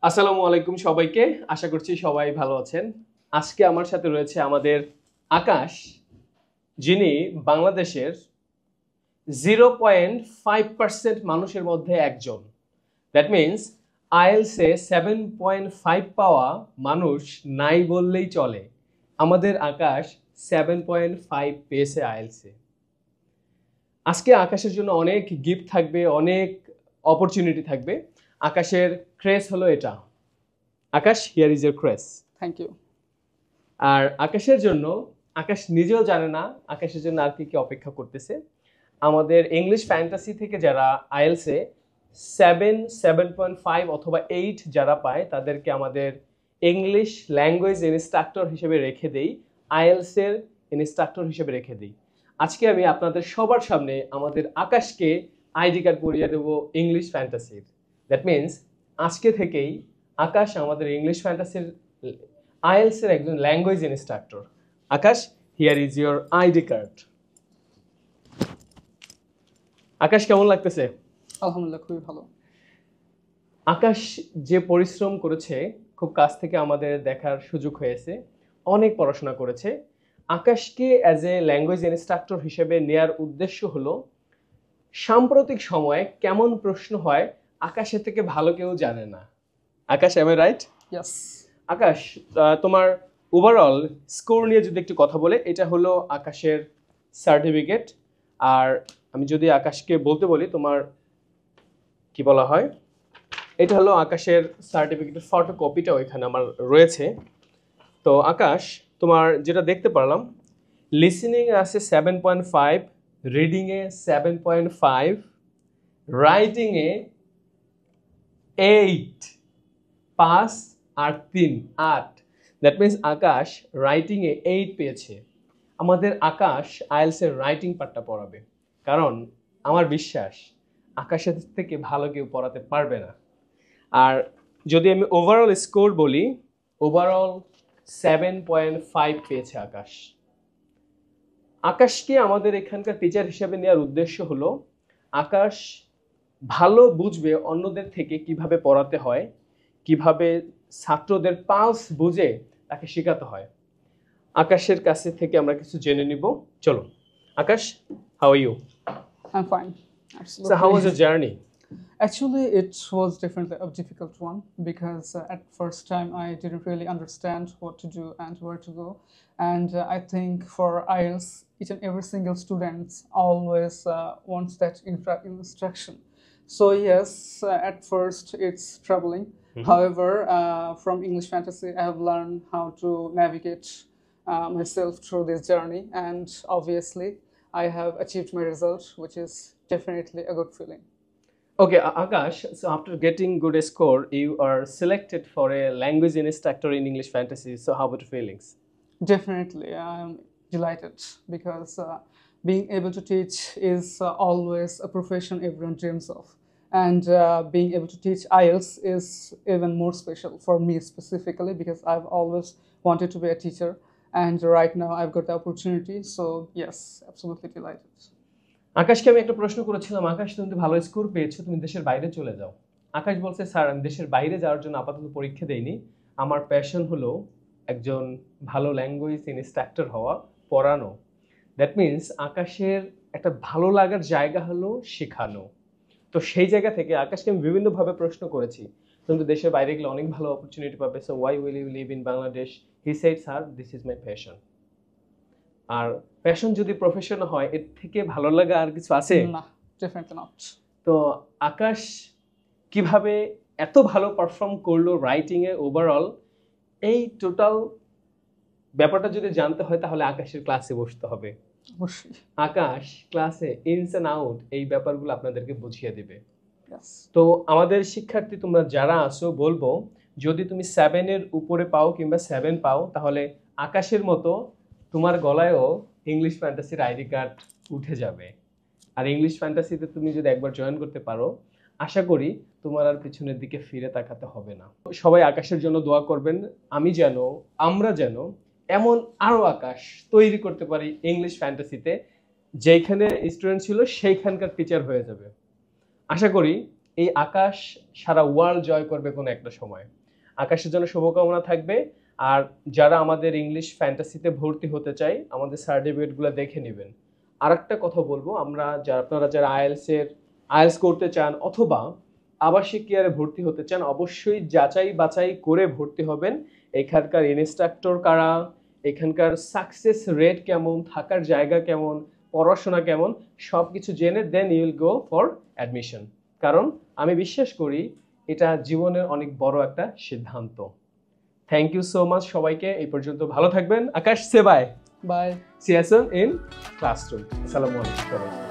আসসালামু আলাইকুম সবাইকে। আশা করছি সবাই ভালো আছেন। আজকে আমার সাথে রয়েছে আমাদের আকাশ, যিনি বাংলাদেশের 0.5% মানুষের মধ্যে একজন। দ্যাট মিনস আইএলসে 7.5 পাওয়া মানুষ নাই বললেই চলে। আমাদের আকাশ 7.5 পেয়েছে আইএলসে। আজকে আকাশের জন্য অনেক গিফট থাকবে, অনেক অপরচুনিটি থাকবে। আকাশের ক্রেস হলো এটা। Akash, here is your crest. Thank you. আর আকাশের জন্য আকাশ নিজেও জানে না আকাশের জন্য আর কি কি অপেক্ষা করতেছে। আমাদের ইংলিশ ফ্যান্টাসি থেকে যারা আইএলসে 7.5 অথবা 8 যারা পায় তাদেরকে আমাদের ইংলিশ ল্যাঙ্গুয়েজ ইনস্ট্রাক্টর হিসেবে রেখে দেই, আইএলসের ইনস্ট্রাক্টর হিসেবে রেখে দিই। আজকে আমি আপনাদের সবার সামনে আমাদের আকাশকে আইডি কার্ড পরিয়ে দেবো ইংলিশ ফ্যান্টাসির। দ্যাট মিনস আজকে থেকেই আকাশ আমাদের ইংলিশ ফ্যান্টাসির আইএলসের একজন language instructor. Akash, here is your ID card. Akash, কেমন লাগতেছে? আলহামদুলিল্লাহ, খুবই ভালো। আকাশ যে পরিশ্রম করেছে, খুব কাছ থেকে আমাদের দেখার সুযোগ হয়েছে, অনেক পড়াশোনা করেছে। আকাশকে অ্যাজ এ ল্যাঙ্গুয়েজ ইনস্ট্রাক্টর হিসেবে নেয়ার উদ্দেশ্য হলো সাম্প্রতিক সময়ে কেমন প্রশ্ন হয় আকাশের থেকে ভালো কেউ জানে না। আকাশ, এম আই রাইট? ইয়েস। আকাশ, তোমার ওভারঅল স্কোর নিয়ে যদি একটু কথা বলে, এটা হলো আকাশের সার্টিফিকেট। আর আমি যদি আকাশকে বলতে বলি, তোমার কি বলা হয়, এটা হলো আকাশের সার্টিফিকেটের ফটোকপিটা ওইখানে আমার রয়েছে। তো আকাশ, তোমার যেটা দেখতে পারলাম, লিসেনিং আছে 7.5, রিডিংয়ে 7.5, রাইটিংয়ে 8, 5 আর 3, 8। দ্যাট মিনস আকাশ রাইটিংয়ে 8 পেয়েছে। আমাদের আকাশ আইএলসের রাইটিং পার্টটা পড়াবে, কারণ আমার বিশ্বাস আকাশের থেকে ভালো কেউ পড়াতে পারবে না। আর যদি আমি ওভারঅল স্কোর বলি, ওভারঅল 7.5 পেয়েছে আকাশ। আকাশকে আমাদের এখানকার টিচার হিসেবে নেওয়ার উদ্দেশ্য হলো আকাশ ভালো বুঝবে অন্যদের থেকে কিভাবে পড়াতে হয়, কিভাবে ছাত্রদের পালস বুঝে তাকে শেখাতে হয়। আকাশের কাছে থেকে আমরা কিছু জেনে নিব। চলো Akash, how are you? I'm fine. So Absolutely. how was your journey? Actually, it was definitely a difficult one because at first time I didn't really understand what to do and where to go. And I think for IELTS, each and every single student always wants that instruction. So yes, at first it's troubling. However, from English Fantasy, I have learned how to navigate myself through this journey, and obviously, I have achieved my result, which is definitely a good feeling. Okay, Akash, so after getting good score, you are selected for a language instructor in English Fantasy. So how about your feelings? Definitely, I'm delighted because being able to teach is always a profession everyone dreams of. And being able to teach IELTS is even more special for me specifically because I've always wanted to be a teacher. And right now I've got the opportunity. So yes, absolutely delighted. আকাশকে আমি একটা প্রশ্ন করেছিলাম, আকাশ তুমি তো ভালো score পেয়েছো, তুমি দেশের বাইরে চলে যাও। আকাশ বলছে, স্যার আমি দেশের বাইরে যাওয়ার জন্য আপাতত পরীক্ষা দেইনি, আমার প্যাশন হলো একজন ভালো ল্যাঙ্গুয়েজ ইনস্ট্রাক্টর হওয়া, পড়ানো। দ্যাট মিনস আকাশের একটা ভালো লাগার জায়গা হলো শেখানো। তো সেই জায়গা থেকে আকাশকে আমি বিভিন্নভাবে প্রশ্ন করেছি, তুমি তো দেশের বাইরে গেলে অনেক ভালো অপরচুনিটি পাবে, so why will you live in Bangladesh? He said, sir this is my passion. আর প্যাশন যদি প্রফেশন হয়, এর থেকে ভালো লাগা আর কিছু আছে? না, ডেফিনেটলি নট। তো আকাশ কিভাবে এত ভালো পারফর্ম করলো রাইটিং এ ওভারঅল, এই টোটাল ব্যাপারটা যদি জানতে হয় তাহলে আকাশের ক্লাসে বসতে হবে। অবশ্যই। আকাশ ক্লাসে ইনস এন্ড আউট এই ব্যাপারগুলো আপনাদেরকে বুঝিয়ে দিবে। Yes. তো আমাদের শিক্ষার্থী তোমরা যারা আসো, বলবো যদি তুমি 7 এর উপরে পাও কিংবা 7 পাও, তাহলে আকাশের মতো তোমার গলায়ও ইংলিশ ফ্যান্টাসির আইডি কার্ড উঠে যাবে। আর ইংলিশ ফ্যান্টাসিতে তুমি যদি একবার জয়েন করতে পারো, আশা করি তোমার আর পিছনের দিকে ফিরে তাকাতে হবে না। সবাই আকাশের জন্য দোয়া করবেন, আমরা যেন এমন আরো আকাশ তৈরি করতে পারি ইংলিশ ফ্যান্টাসিতে, যেখানে স্টুডেন্ট ছিল সেইখানকার টিচার হয়ে যাবে। আশা করি এই আকাশ সারা ওয়ার্ল্ড জয় করবে কোনো একটা সময়। আকাশের জন্য শুভকামনা থাকবে। আর যারা আমাদের ইংলিশ ফ্যান্টাসিতে ভর্তি হতে চাই, আমাদের সার্টিফিকেটগুলো দেখে নেবেন। আরেকটা কথা বলবো, আপনারা যারা আইএলস করতে চান অথবা আবাসিক কেয়ারে ভর্তি হতে চান, অবশ্যই যাচাই বাছাই করে ভর্তি হবেন। এখানকার ইনস্ট্রাক্টর কারা, এখানকার সাকসেস রেট কেমন, থাকার জায়গা কেমন, পড়াশোনা কেমন, সব কিছু জেনে then you will go for admission. কারণ আমি বিশ্বাস করি এটা জীবনের অনেক বড় একটা সিদ্ধান্ত। থ্যাংক ইউ সো মাচ সবাইকে, এই পর্যন্ত ভালো থাকবেন। Akash say bye, Bye. See you soon in classroom. আসসালামু আলাইকুম।